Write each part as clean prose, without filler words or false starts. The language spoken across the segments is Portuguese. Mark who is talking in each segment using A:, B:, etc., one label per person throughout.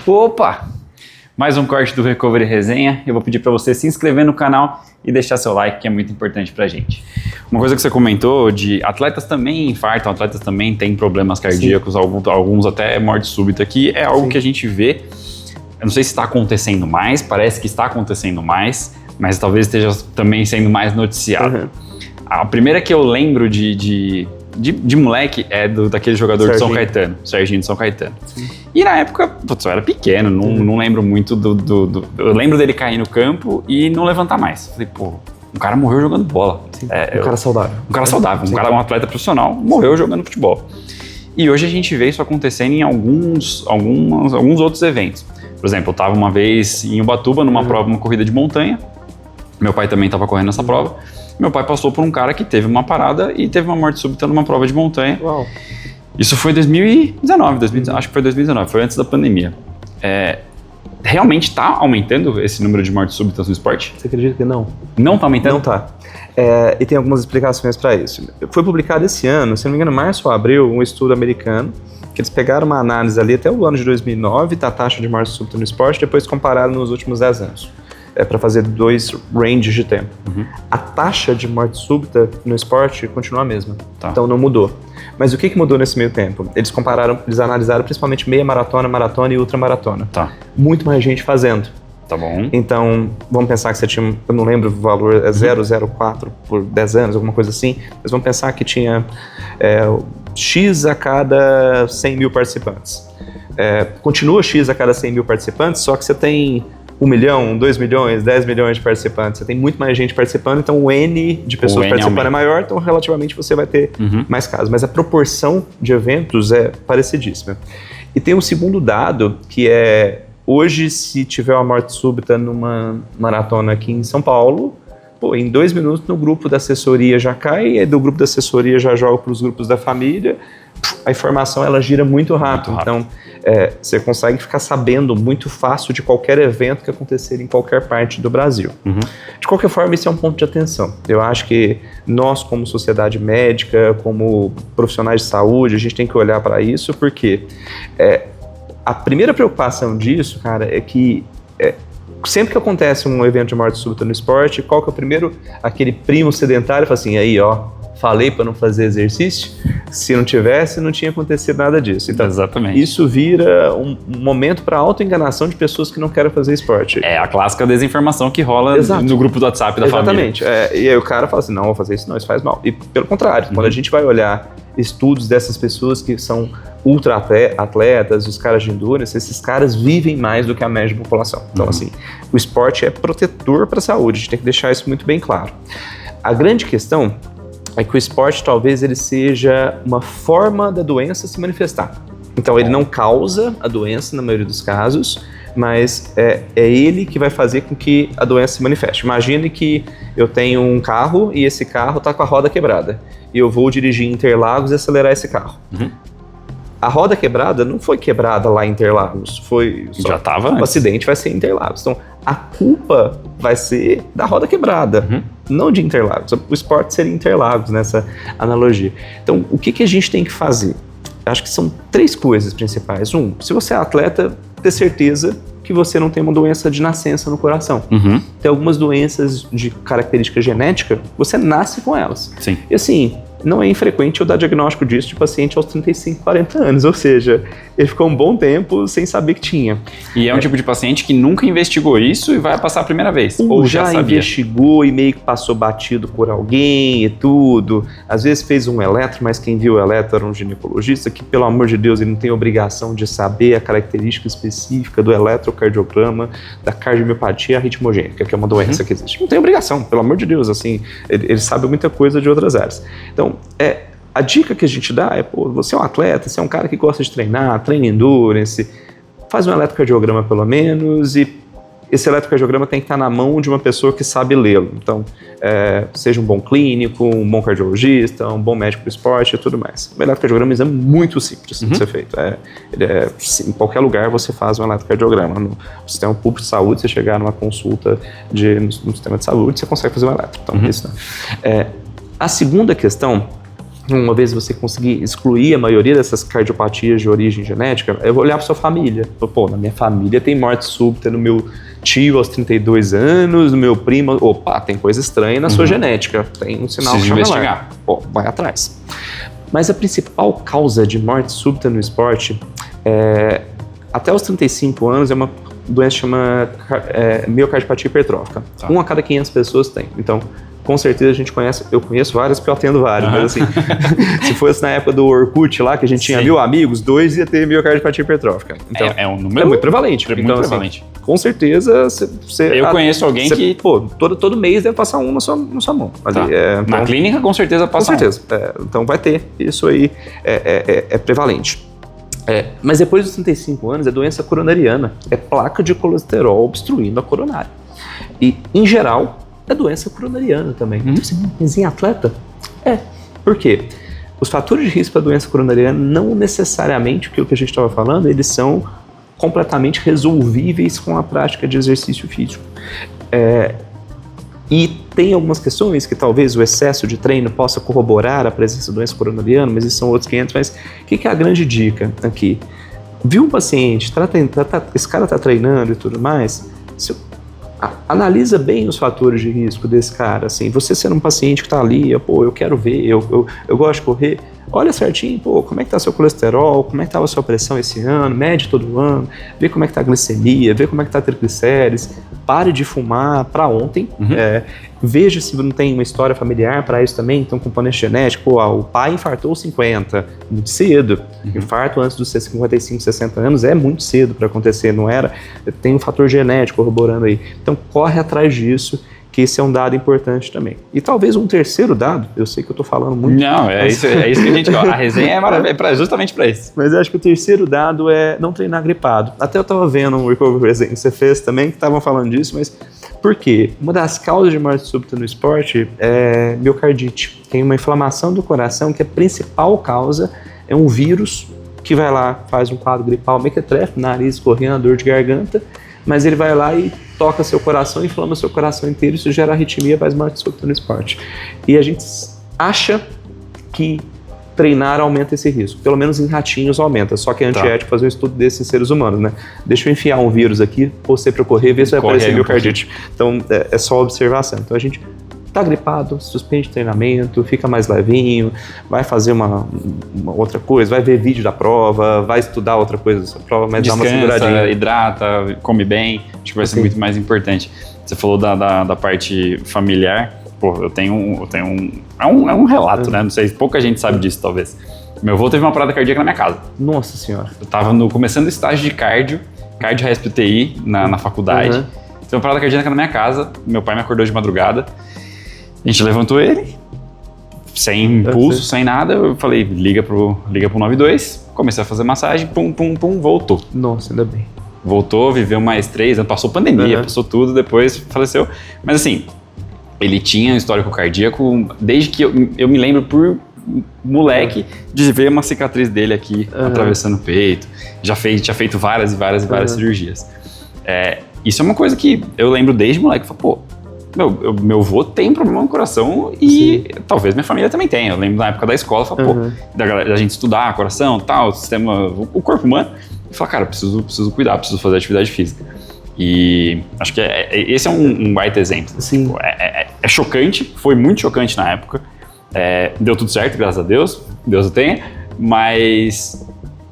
A: Opa! Mais um corte do Recovery Resenha. Eu vou pedir para você se inscrever no canal e deixar seu like, que é muito importante pra gente. Uma coisa que você comentou de atletas também infartam, atletas também têm problemas cardíacos, alguns até morte súbita, que é algo que a gente vê. Eu não sei se está acontecendo mais, parece que está acontecendo mais, mas talvez esteja também sendo mais noticiado. A primeira que eu lembro de moleque é daquele jogador Serginho. De São Caetano, Serginho de São Caetano. Sim. E na época, putz, eu era pequeno, não lembro muito eu lembro dele cair no campo e não levantar mais. Falei, pô, um cara morreu jogando bola.
B: Um cara saudável.
A: Um cara saudável, um atleta profissional, morreu jogando futebol. E hoje a gente vê isso acontecendo em alguns outros eventos. Por exemplo, eu estava uma vez em Ubatuba, numa prova, uma corrida de montanha. Meu pai também estava correndo essa prova. Meu pai passou por um cara que teve uma parada e teve uma morte súbita numa prova de montanha. Uau. Isso foi em 2019, acho que foi 2019, foi antes da pandemia. Realmente está aumentando esse número de mortes súbitas no esporte?
B: Você acredita que não?
A: Não está aumentando?
B: Não está. E tem algumas explicações para isso. Foi publicado esse ano, se não me engano, março ou abril, um estudo americano, que eles pegaram uma análise ali até o ano de 2009 da taxa de morte súbita no esporte, depois compararam nos últimos 10 anos. Para fazer 2 ranges de tempo. A taxa de morte súbita no esporte continua a mesma, então não mudou. Mas o que mudou nesse meio tempo? Eles analisaram principalmente meia maratona, maratona e ultramaratona. Muito mais gente fazendo.
A: Tá bom.
B: Então, vamos pensar que você tinha, eu não lembro o valor, 0,04 por 10 anos, alguma coisa assim, mas vamos pensar que tinha X a cada 100 mil participantes. Continua X a cada 100 mil participantes, só que você tem 1 milhão, 2 milhões, 10 milhões de participantes. Você tem muito mais gente participando, então o N de pessoas participando é maior, então relativamente você vai ter mais casos. Mas a proporção de eventos é parecidíssima. E tem um segundo dado, que é, hoje, se tiver uma morte súbita numa maratona aqui em São Paulo, em 2 minutos no grupo da assessoria já cai, e aí do grupo da assessoria já joga para os grupos da família, a informação ela gira muito rápido. Então, você consegue ficar sabendo muito fácil de qualquer evento que acontecer em qualquer parte do Brasil. De qualquer forma, isso é um ponto de atenção. Eu acho que nós, como sociedade médica, como profissionais de saúde, a gente tem que olhar para isso, porque a primeira preocupação disso, cara, é que sempre que acontece um evento de morte súbita no esporte, qual que é o primeiro? Aquele primo sedentário fala assim, aí ó, falei para não fazer exercício, se não tivesse, não tinha acontecido nada disso. Então,
A: exatamente.
B: Isso vira um momento para autoenganação de pessoas que não querem fazer esporte.
A: É a clássica desinformação que rola no grupo do WhatsApp da família.
B: Exatamente. E aí o cara fala assim, não, vou fazer isso não, isso faz mal. E pelo contrário, quando a gente vai olhar estudos dessas pessoas que são ultra atletas, os caras de endurance, esses caras vivem mais do que a média da população. Então, assim, o esporte é protetor para a saúde, a gente tem que deixar isso muito bem claro. A grande questão é que o esporte talvez ele seja uma forma da doença se manifestar. Então ele não causa a doença na maioria dos casos, mas é ele que vai fazer com que a doença se manifeste. Imagine que eu tenho um carro e esse carro está com a roda quebrada. E eu vou dirigir em Interlagos e acelerar esse carro. A roda quebrada não foi quebrada lá em Interlagos,
A: já estava
B: o acidente vai ser em Interlagos. Então, a culpa vai ser da roda quebrada, não de Interlagos. O esporte seria Interlagos nessa analogia. Então, o que a gente tem que fazer? Acho que são 3 coisas principais. Se você é atleta, ter certeza que você não tem uma doença de nascença no coração. Tem algumas doenças de característica genética, você nasce com elas.
A: Sim.
B: E assim, não é infrequente eu dar diagnóstico disso de paciente aos 35, 40 anos, ou seja, ele ficou um bom tempo sem saber que tinha.
A: E é um tipo de paciente que nunca investigou isso e vai passar a primeira vez,
B: ou já sabia. Investigou e meio que passou batido por alguém e tudo, às vezes fez um eletro, mas quem viu o eletro era um ginecologista que, pelo amor de Deus, ele não tem obrigação de saber a característica específica do eletrocardiograma, da cardiomiopatia arritmogênica, que é uma doença que existe. Não tem obrigação, pelo amor de Deus, assim, ele sabe muita coisa de outras áreas. Então, a dica que a gente dá é, você é um atleta, você é um cara que gosta de treinar, treina endurance, faz um eletrocardiograma pelo menos, e esse eletrocardiograma tem que estar na mão de uma pessoa que sabe lê-lo. Então, seja um bom clínico, um bom cardiologista, um bom médico do esporte e tudo mais. O eletrocardiograma é um exame muito simples de ser feito. Em qualquer lugar você faz um eletrocardiograma. No sistema público de saúde, você chegar numa consulta no sistema de saúde, você consegue fazer um eletro. Então, isso não. A segunda questão uma vez você conseguir excluir a maioria dessas cardiopatias de origem genética, eu vou olhar para sua família. Pô, na minha família tem morte súbita no meu tio aos 32 anos, no meu primo. Opa, tem coisa estranha na sua genética. Tem um sinal que chama investigar. Pô, vai atrás. Mas a principal causa de morte súbita no esporte, até os 35 anos, é uma doença chamada miocardiopatia hipertrófica. 1 a cada 500 pessoas tem. Então, com certeza eu conheço várias porque eu atendo vários, mas assim, se fosse na época do Orkut lá, que a gente tinha 1000 amigos, 2 ia ter miocardiopatia hipertrófica. Então,
A: é um número
B: muito prevalente.
A: Muito
B: então,
A: prevalente.
B: Assim, com certeza, você...
A: Eu conheço alguém que...
B: Pô, todo mês deve passar um na sua mão.
A: Tá. Então, na clínica, com certeza, passa
B: com certeza. Então, vai ter. Isso aí é prevalente. Mas depois dos 35 anos, é doença coronariana. É placa de colesterol obstruindo a coronária. E, em geral, é doença coronariana também. Mas em atleta? Por quê? Os fatores de risco para doença coronariana não necessariamente, aquilo que a gente estava falando, eles são completamente resolvíveis com a prática de exercício físico. E tem algumas questões que talvez o excesso de treino possa corroborar a presença da doença coronariana, mas isso são outros 500. Mas o que é a grande dica aqui? Viu um paciente, esse cara está treinando e tudo mais, analisa bem os fatores de risco desse cara. Assim, você sendo um paciente que está ali, eu quero ver, eu gosto de correr, olha certinho, como é que tá seu colesterol, como é que estava a sua pressão esse ano, mede todo ano, vê como é que tá a glicemia, vê como é que tá a triglicérides, pare de fumar para ontem, veja se não tem uma história familiar para isso também, então componente genético, o pai infartou aos 50, muito cedo, infarto antes dos 55, 60 anos é muito cedo para acontecer, não era, tem um fator genético corroborando aí, então corre atrás disso, que esse é um dado importante também. E talvez um terceiro dado, eu sei que eu estou falando muito.
A: Não, isso que a gente... A resenha é justamente para isso.
B: Mas eu acho que o terceiro dado é não treinar gripado. Até eu estava vendo um recovery resenha que você fez também, que estavam falando disso, mas por quê? Uma das causas de morte súbita no esporte é miocardite. Tem uma inflamação do coração, que a principal causa é um vírus que vai lá, faz um quadro gripal mequetréfico, nariz escorrendo, dor de garganta, mas ele vai lá e toca seu coração, inflama seu coração inteiro, isso gera arritmia, faz morte súbita no esporte. E a gente acha que treinar aumenta esse risco, pelo menos em ratinhos aumenta, só que é antiético fazer um estudo desses em seres humanos, né? Deixa eu enfiar um vírus aqui, você para correr, ver se vai aparecer miocardite. Então é só observação. Então a gente tá gripado, suspende treinamento, fica mais levinho, vai fazer uma outra coisa, vai ver vídeo da prova, vai estudar outra coisa dessa prova, mas
A: descansa,
B: dá uma seguradinha.
A: Hidrata, come bem, acho que vai ser muito mais importante. Você falou da parte familiar, eu tenho um relato, né? Não sei, pouca gente sabe disso, talvez. Meu avô teve uma parada cardíaca na minha casa.
B: Nossa senhora.
A: Eu tava começando o estágio de cardio resp UTI na faculdade. Teve uma parada cardíaca na minha casa, meu pai me acordou de madrugada. A gente levantou ele, sem pulso, sem nada. Eu falei, liga pro 92. Comecei a fazer massagem, pum, voltou.
B: Nossa, ainda bem.
A: Voltou, viveu mais 3 anos, passou pandemia, passou tudo, depois faleceu. Mas assim, ele tinha um histórico cardíaco desde que eu me lembro por moleque de ver uma cicatriz dele aqui atravessando o peito. Tinha feito várias cirurgias. Isso é uma coisa que eu lembro desde moleque. Falei, meu avô tem um problema no coração e talvez minha família também tenha. Eu lembro na época da escola, da gente estudar coração, tal, o sistema, o corpo humano. E falar, cara, preciso cuidar, preciso fazer atividade física. E acho que esse é um baita exemplo. Tipo, é chocante, foi muito chocante na época. Deu tudo certo, graças a Deus o tenha, mas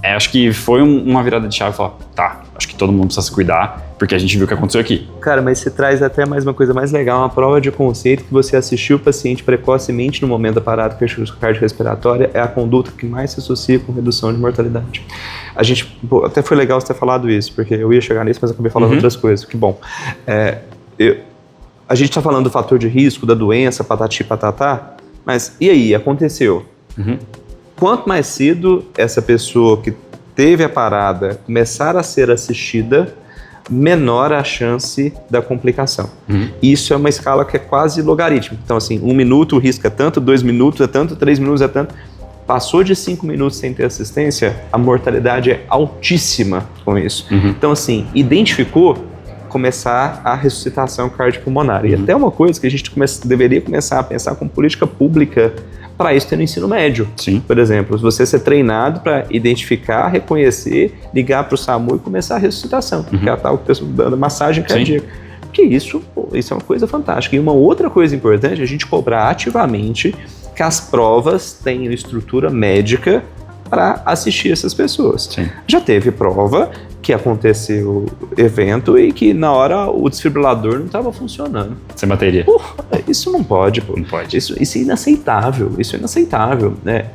A: acho que foi uma virada de chave, falar, acho que todo mundo precisa se cuidar, porque a gente viu o que aconteceu aqui.
B: Cara, mas você traz até mais uma coisa mais legal, uma prova de conceito que você assistiu o paciente precocemente no momento da parada cardiorrespiratória, é a conduta que mais se associa com redução de mortalidade. A gente, até foi legal você ter falado isso, porque eu ia chegar nisso, mas acabei falando outras coisas, que bom. A gente está falando do fator de risco, da doença, patati patatá, mas e aí, aconteceu? Quanto mais cedo essa pessoa que teve a parada começar a ser assistida, menor a chance da complicação. Isso é uma escala que é quase logarítmica. Então, assim, 1 minuto o risco é tanto, 2 minutos é tanto, 3 minutos é tanto. Passou de 5 minutos sem ter assistência, a mortalidade é altíssima com isso. Então, assim, identificou, começar a ressuscitação cardiopulmonar. E até uma coisa que a gente deveria começar a pensar como política pública para isso ter no ensino médio.
A: Sim.
B: Por exemplo, você ser treinado para identificar, reconhecer, ligar para o SAMU e começar a ressuscitação, que é a tal pessoa dando massagem cardíaca. Que isso é uma coisa fantástica. E uma outra coisa importante é a gente cobrar ativamente que as provas tenham estrutura médica para assistir essas pessoas.
A: Sim. Já
B: teve prova que aconteceu evento e que na hora o desfibrilador não estava funcionando.
A: Sem bateria.
B: Isso não pode, pô.
A: Não pode.
B: Isso é inaceitável, né?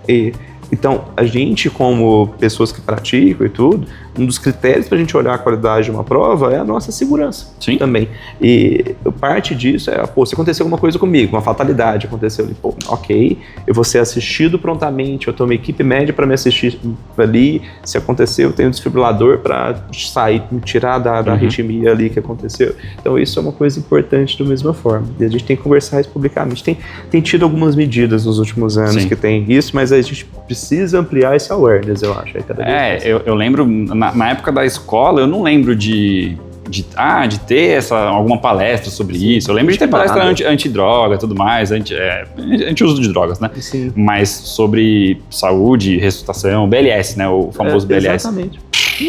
B: Então, a gente, como pessoas que praticam e tudo, um dos critérios para a gente olhar a qualidade de uma prova é a nossa segurança.
A: Sim.
B: Também. E parte disso é, se aconteceu alguma coisa comigo, uma fatalidade aconteceu ali, ok, eu vou ser assistido prontamente, eu tenho uma equipe média para me assistir ali, se aconteceu, eu tenho um desfibrilador para sair, me tirar da arritmia ali que aconteceu. Então, isso é uma coisa importante da mesma forma. E a gente tem que conversar isso publicamente. Tem tido algumas medidas nos últimos anos que tem isso, mas a gente precisa ampliar esse awareness, eu acho.
A: Eu lembro, na época da escola, eu não lembro de ter alguma palestra sobre isso. Eu lembro de ter palestra anti-droga e tudo mais, anti-uso de drogas, né?
B: Sim.
A: Mas sobre saúde, ressuscitação, BLS, né? O famoso BLS.
B: Exatamente.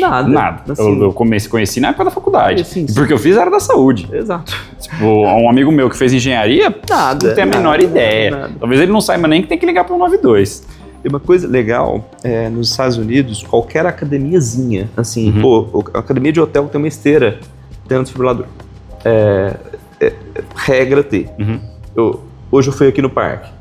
B: Nada.
A: Assim, eu conheci na época da faculdade.
B: Sim.
A: Porque eu fiz era da saúde.
B: Exato.
A: Tipo, um amigo meu que fez engenharia, não tem a menor ideia.
B: Nada.
A: Talvez ele não saiba nem que tem que ligar para o 92.
B: E uma coisa legal, nos Estados Unidos, qualquer academiazinha, assim, a academia de hotel tem uma esteira dentro do desfibrilador. Regra ter. Hoje eu fui aqui no parque.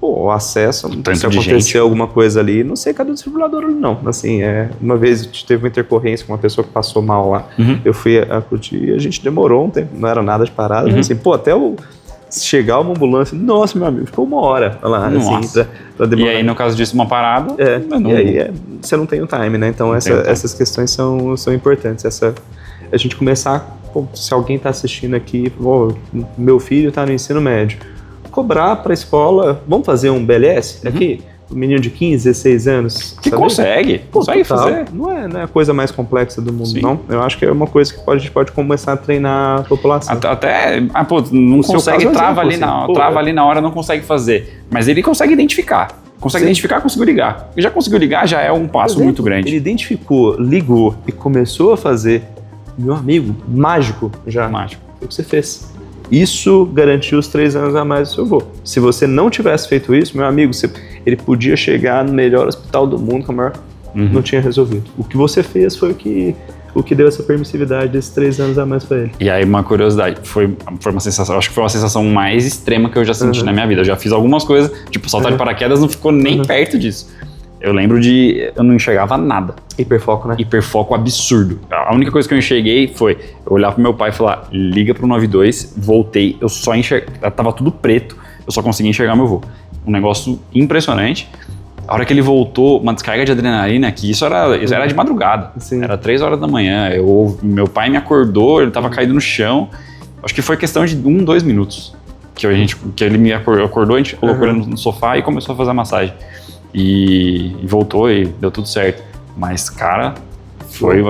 B: O acesso, se acontecer alguma coisa ali, não sei cadê o desfibrilador ali não. Assim, uma vez teve uma intercorrência com uma pessoa que passou mal lá. Eu fui acudir e a gente demorou um tempo, não era nada de parada. Assim, até chegar uma ambulância, nossa, meu amigo, ficou 1 hora lá, assim, pra demorar.
A: E aí, no caso disso, uma parada...
B: E aí, você não tem o time, né? Então, essas questões são importantes. A gente começar, se alguém tá assistindo aqui, meu filho tá no ensino médio, cobrar pra escola, vamos fazer um BLS aqui? Um menino de 15, 16 anos.
A: Que consegue fazer.
B: Não é a coisa mais complexa do mundo, não. Eu acho que é uma coisa que a gente pode começar a treinar a população.
A: Não consegue, trava ali na hora, não consegue fazer. Mas ele consegue identificar. Conseguiu ligar. E já conseguiu ligar, já é um passo muito grande.
B: Ele identificou, ligou e começou a fazer, meu amigo, mágico já.
A: Mágico.
B: Foi o que você fez. Isso garantiu os 3 anos a mais do seu voo. Se você não tivesse feito isso, meu amigo, ele podia chegar no melhor hospital do mundo, que não tinha resolvido. O que você fez foi o que deu essa permissividade desses 3 anos a mais para ele.
A: E aí, uma curiosidade, foi uma sensação, acho que foi uma sensação mais extrema que eu já senti na minha vida. Eu já fiz algumas coisas, tipo, saltar de paraquedas não ficou nem perto disso. Eu lembro eu não enxergava nada.
B: Hiperfoco, né?
A: Hiperfoco absurdo. A única coisa que eu enxerguei foi eu olhar pro meu pai e falar, liga pro 92, voltei, eu só enxergava, tava tudo preto, eu só conseguia enxergar meu voo. Um negócio impressionante. A hora que ele voltou, uma descarga de adrenalina, que isso era de madrugada.
B: Sim.
A: Era 3 horas da manhã. Meu pai me acordou, ele tava caído no chão. Acho que foi questão de 1, 2 minutos que ele me acordou, a gente colocou ele no sofá e começou a fazer a massagem. E voltou e deu tudo certo. Mas, cara,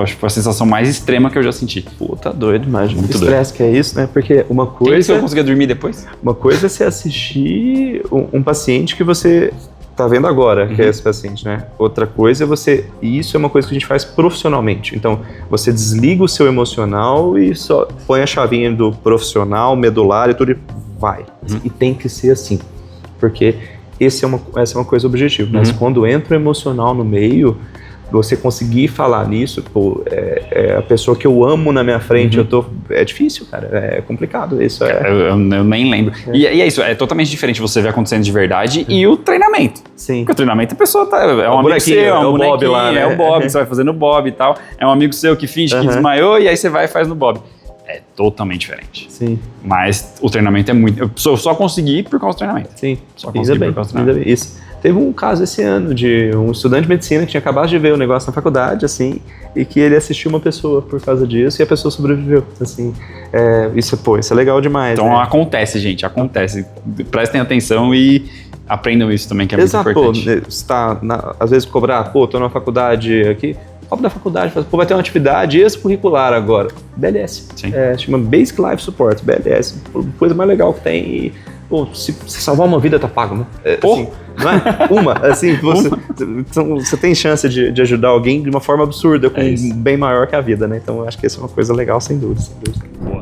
A: acho que foi a sensação mais extrema que eu já senti.
B: Tá doido, imagina.
A: Muito
B: estresse que é isso, né? Porque uma coisa...
A: Quem que eu conseguia dormir depois?
B: Uma coisa é você assistir um paciente que você tá vendo agora, que é esse paciente, né? Outra coisa é e isso é uma coisa que a gente faz profissionalmente. Então, você desliga o seu emocional e só põe a chavinha do profissional, medular e tudo e vai. E tem que ser assim. Porque essa é uma coisa objetiva. Mas quando entra o emocional no meio, você conseguir falar nisso, a pessoa que eu amo na minha frente, é difícil, cara, é complicado, isso
A: eu nem lembro. E é isso, é totalmente diferente você ver acontecendo de verdade e o treinamento.
B: Sim.
A: Porque o treinamento a pessoa é um amigo seu, é um
B: Bob lá, né?
A: É o Bob, você vai fazer no Bob e tal, é um amigo seu que finge que desmaiou e aí você vai e faz no Bob. É totalmente diferente.
B: Sim. Mas
A: o treinamento é muito... Eu só consegui por causa do treinamento.
B: Sim.
A: Só consegui por causa do treinamento.
B: Isso. Teve um caso esse ano de um estudante de medicina que tinha acabado de ver o negócio na faculdade, assim, e que ele assistiu uma pessoa por causa disso e a pessoa sobreviveu, assim. Isso é legal demais.
A: Então acontece, gente, acontece. Prestem atenção e aprendam isso também, que é muito importante.
B: Às vezes cobrar, tô na faculdade aqui, da faculdade, vai ter uma atividade extracurricular agora. BLS.
A: Sim.
B: Chama Basic Life Support, BLS. Coisa mais legal que tem. E, se salvar uma vida, tá pago, né? Assim, não é? Assim, você tem chance de ajudar alguém de uma forma absurda, com um bem maior que a vida, né? Então eu acho que isso é uma coisa legal, sem dúvida.
A: Boa.